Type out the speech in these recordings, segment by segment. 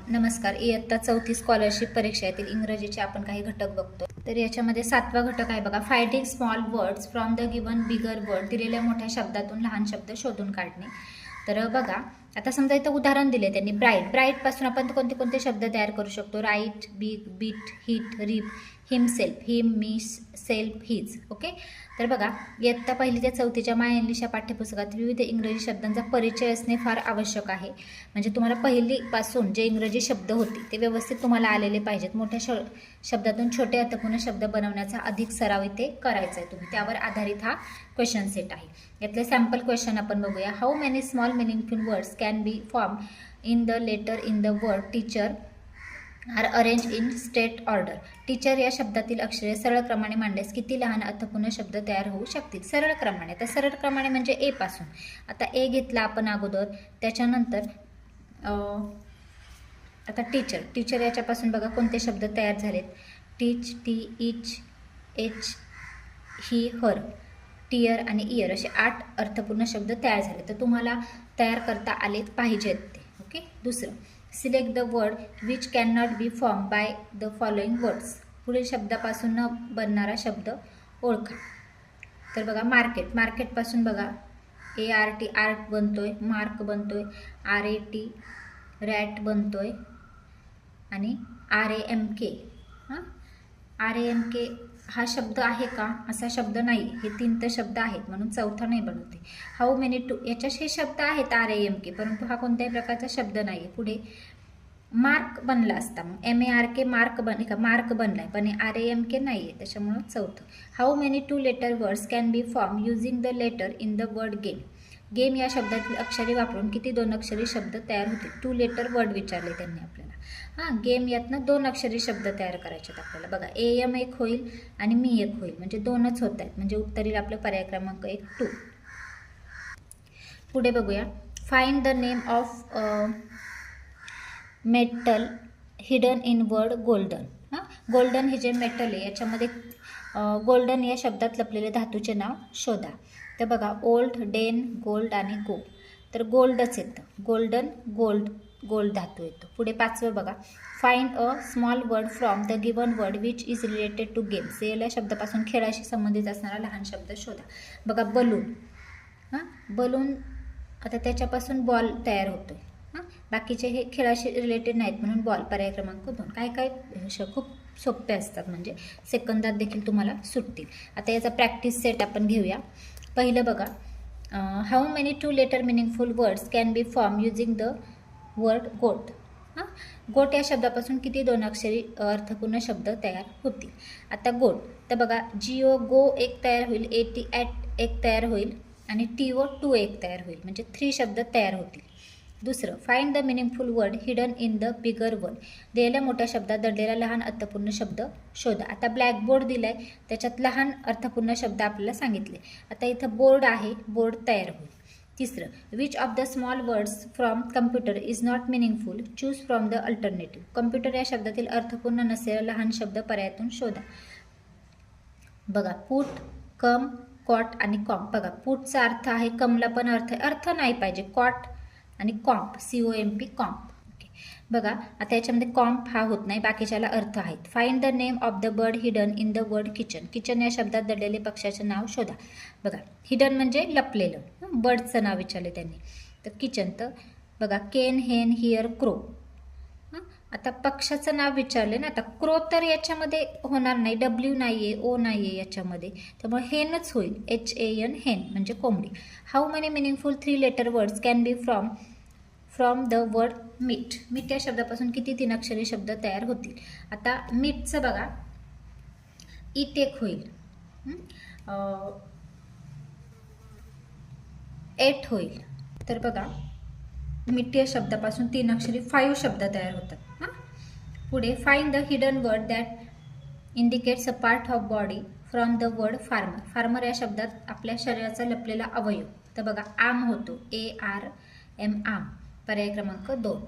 नमस्कार. इयत्ता 4थी स्कॉलरशिप परीक्षा येथील इंग्रजीचे आपण काही घटक बघतो. तर याच्यामध्ये 7वा घटक आहे बघा, finding small words from the given bigger word. दिलेल्या मोठ्या शब्दातून लहान शब्द शोधून काढणे. तर बघा, आता समजा इथं उदाहरण दिले त्यांनी, ब्राईट. ब्राईट पासून आपण कोणते कोणते शब्द तयार करू शकतो? राईट, बिग, बीट, हिट, रिप, हिमसेल्फ, हिम, मी, सेल्फ, हिज. ओके. तर बघा, इयत्ता 1ली ते 4थीच्या माय इंग्लिश या पाठ्यपुस्तकात विविध इंग्रजी शब्दांचा परिचय असणे फार आवश्यक आहे. म्हणजे तुम्हाला पहिलीपासून जे इंग्रजी शब्द होते ते व्यवस्थित तुम्हाला आलेले पाहिजेत. मोठ्या शब्दातून छोटे अर्थपूर्ण शब्द बनवण्याचा अधिक सराव इथे करायचा आहे तुम्ही. त्यावर आधारित हा क्वेश्चन सेट आहे. यातले सॅम्पल क्वेश्चन आपण बघूया. How many small meaningful words can be form in the letter in the word teacher are arrange in state order. Teacher या शब्दातील अक्षरे सरळ क्रमाने मांडल्यास किती लहान अर्थपूर्ण शब्द तयार होऊ शकतील? सरळ क्रमाने. तर सरळ क्रमाने म्हणजे ए पासून. आता ए घेतला आपण अगोदर, त्याच्यानंतर आता टीचर. टीचर याच्यापासून बघा कोणते शब्द तयार झालेत? टीच, टी, इच, एच, ही, हर, टियर आणि इयर असे 8 अर्थपूर्ण शब्द तयार झाले. तर तुम्हाला तयार करता आले पाहिजेत ते. ओके. दुसरं, select the word which can not be form by the following words. पुढील शब्दापासून न बनणारा शब्द ओळखा. तर बघा, मार्केट. मार्केटपासून बघा, ART आर्ट बनतोय, मार्क बनतोय, RAT रॅट बनतोय आणि RAMK. RAMK हा शब्द आहे का? असा शब्द नाही. हे 3 तर शब्द आहेत म्हणून चौथा नाही बनवते. हाऊ मेनी टू, याच्याशी शब्द आहेत RAMK, परंतु हा कोणत्याही प्रकारचा शब्द नाही आहे. पुढे मार्क बनला असता, मग MARK मार्क मार्क बनलाय, पण RAMK नाही आहे, त्याच्यामुळं चौथं. How many 2 letter words can be form using the letter in the word game. Game या शब्दातील अक्षरे वापरून किती 2 अक्षरी शब्द तयार होतील? 2 लेटर वर्ड विचारले त्यांनी आपल्याला. गेम यातनं 2 अक्षरी शब्द तयार करायचे आहेत आपल्याला. बघा, AM एक होईल आणि मी एक होईल, म्हणजे 2च होत आहेत. म्हणजे उत्तर येईल आपलं पर्याय क्रमांक 1 2. पुढे बघूया. Find the name of metal hidden in word golden. Golden हे जे मेटल आहे याच्यामध्ये गोल्डन या शब्दात लपलेले धातूचे नाव शोधा. तर बघा, ओल्ड, डेन, गोल्ड आणि गो. तर गोल्डच येतं. गोल्डन, गोल्ड, गोल्ड धातू येतो. पुढे 5वं बघा, find a small word from the given word which is related to games. या शब्दापासून खेळाशी संबंधित असणारा लहान शब्द शोधा. बघा, बलून. बलून, आता त्याच्यापासून बॉल तयार होतोय. बाकीचे हे खेळाशी रिलेटेड नाहीत म्हणून बॉल पर्याय क्रमांक 2. काय काय खूप सोपे असतात, म्हणजे सेकंदात देखील तुम्हाला सुटतील. आता याचा प्रॅक्टिस सेट आपण घेऊया. पहिलं बघा, how many 2 letter meaningful words can be form using the word goat. Goat या शब्दापासून किती 2 अक्षरी अर्थपूर्ण शब्द तयार होतील? आता गोट, तर बघा, GO गो एक तयार होईल, AT ॲट एक तयार होईल आणि TO 2 एक तयार होईल, म्हणजे 3 शब्द तयार होतील. दुसरं, find the meaningful word hidden in the bigger word. दिलेल्या मोठ्या शब्दात दडलेला लहान अर्थपूर्ण शब्द शोधा. आता ब्लॅकबोर्ड दिलाय, त्याच्यात लहान अर्थपूर्ण शब्द आपल्याला सांगितले. आता इथं बोर्ड आहे, बोर्ड तयार होईल. तिसरं, which of the small words from computer is not meaningful, choose from the alternative. Computer या शब्दातील अर्थपूर्ण नसलेला लहान शब्द पर्यायातून शोधा. बघा, पुट, कम, कॉट आणि कॉम्प. बघा, पुटचा अर्थ आहे, कमला पण अर्थ नाही पाहिजे. कॉट आणि कॉम्प, COMP, कॉम्प. ओके. बघा, आता याच्यामध्ये कॉम्प हा होत नाही, बाकीच्याला अर्थ आहेत. Find the name of the bird hidden in the word kitchen. Kitchen या शब्दात दडलेले पक्षाचे नाव शोधा. बघा, हिडन म्हणजे लपलेलं, बर्डचं नाव विचारले त्यांनी. तर किचन, तर बघा, केन, हेन, हियर, क्रो. आता पक्षाचं नाव विचारले ना, आता क्रो तर याच्यामध्ये होणार नाही, W नाही आहे, O नाही आहे याच्यामध्ये, त्यामुळे हेनच होईल, HAN, हेन म्हणजे कोंबडी. How many meaningful 3 letter words can be from the word meat. Meat या शब्दापासून किती 3 अक्षरी शब्द तयार होतील? आता मीटचं बघा, इट एक होईल, 8 होईल. तर बघा, मीट या शब्दापासून 3 अक्षरी 5 शब्द तयार होतात. पुढे, find the hidden word that indicates a part of body from the word farmer. Farmer या शब्दात आपल्या शरीराचा लपलेला अवयव. तर बघा, आर्म होतो, ARM, आर्म, पर्याय क्रमांक 2.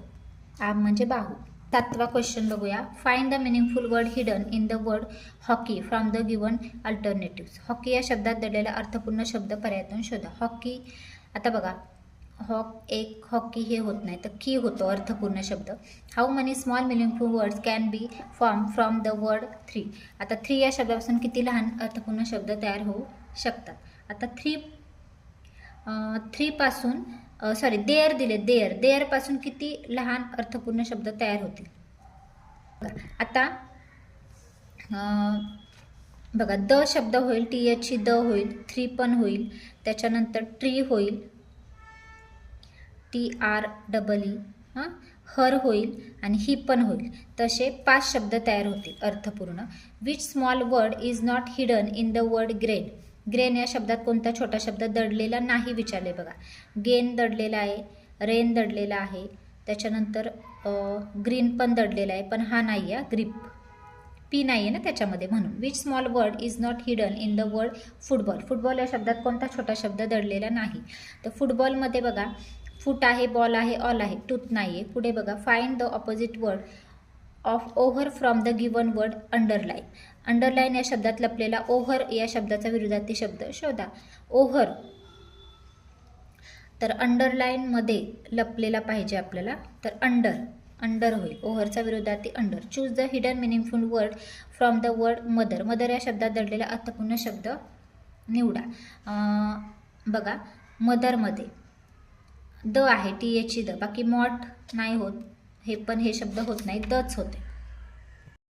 आर्म म्हणजे बाहू. 7वा क्वेश्चन बघूया. Find the meaningful word hidden in the word hockey from the given alternative. Hockey या शब्दात दडलेला अर्थपूर्ण शब्द पर्यायातून शोधा. हॉकी, आता बघा, हॉक एक हॉकी हे होत नाही तर की होतो अर्थपूर्ण शब्द. How money small meaningful words can be form from the word 3. आता 3 या शब्दापासून किती लहान अर्थपूर्ण शब्द तयार होऊ शकतात. आता 3 पासून देअर दिले, देअरपासून किती लहान अर्थपूर्ण शब्द तयार होतील. आता बघा द शब्द होईल, TH द होईल, 3 पण होईल, त्याच्यानंतर ट्री होईल, TREE, हर होईल आणि ही पण होईल. तसे 5 शब्द तयार होतील अर्थपूर्ण. Which small word is not hidden in the word grain. Grain या शब्दात कोणता छोटा शब्द दडलेला नाही विचारले बघा. गेन दडलेला आहे, रेन दडलेला आहे, त्याच्यानंतर ग्रीन पण दडलेला आहे, पण हा नाही आहे, ग्रिप पी नाही आहे ना त्याच्यामध्ये, म्हणून. Which small word is not hidden in the word football. Football या शब्दात कोणता छोटा शब्द दडलेला नाही. तर फुटबॉलमध्ये बघा फूट आहे, बॉल आहे, ऑल आहे, टूथ नाही आहे. पुढे बघा find the opposite word of over from the given word underline. Underline या शब्दात लपलेला ओव्हर या शब्दाचा विरुद्धार्थी शब्द शोधा. ओव्हर तर अंडरलाईनमध्ये लपलेला पाहिजे आपल्याला, तर अंडर होईल. ओव्हरचा विरुद्धार्थी under. Choose the hidden meaningful word from the word mother. Mother या शब्दात दडलेला अर्थपूर्ण शब्द निवडा. बघा मदरमध्ये द आहे, TH द, बाकी मॉट नाही होत, हे पण हे शब्द होत नाही, दच होते.